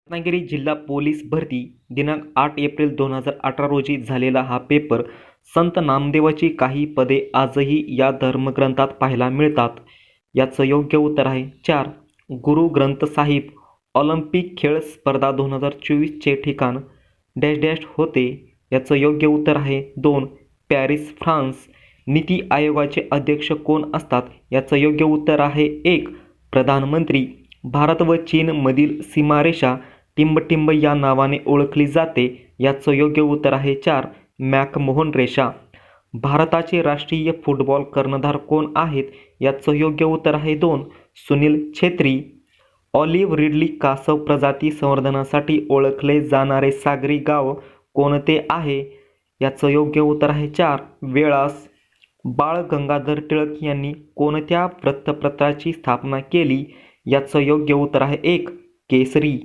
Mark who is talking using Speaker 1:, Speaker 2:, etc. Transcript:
Speaker 1: रत्नागिरी जिल्हा पोलीस भरती दिनांक 8 एप्रिल 2018 रोजी झालेला हा पेपर संत नामदेवाची काही पदे आजही या धर्मग्रंथात पाहायला मिळतात. याचं योग्य उत्तर आहे 4. गुरु ग्रंथ साहिब. ऑलिम्पिक खेळ स्पर्धा 2024 चे ठिकाण डॅश डॅश होते. याचं योग्य उत्तर आहे 2. Paris, France. नीती आयोगाचे अध्यक्ष कोण असतात? याचं योग्य उत्तर आहे 1. प्रधानमंत्री. भारत व चीनमधील सीमारेषा टिंबटिंब या नावाने ओळखली जाते. याचं योग्य उत्तर आहे 4. मॅकमोहन रेषा. भारताचे राष्ट्रीय फुटबॉल कर्णधार कोण आहेत? याचं योग्य उत्तर आहे 2. सुनील छेत्री. ऑलिव्ह रिडली कासव प्रजाती संवर्धनासाठी ओळखले जाणारे सागरी गाव कोणते आहे? याचं योग्य उत्तर आहे 4. वेळास. बाळ गंगाधर टिळक यांनी कोणत्या वृत्तपत्राची स्थापना केली? याचं योग्य उत्तर आहे 1. केसरी.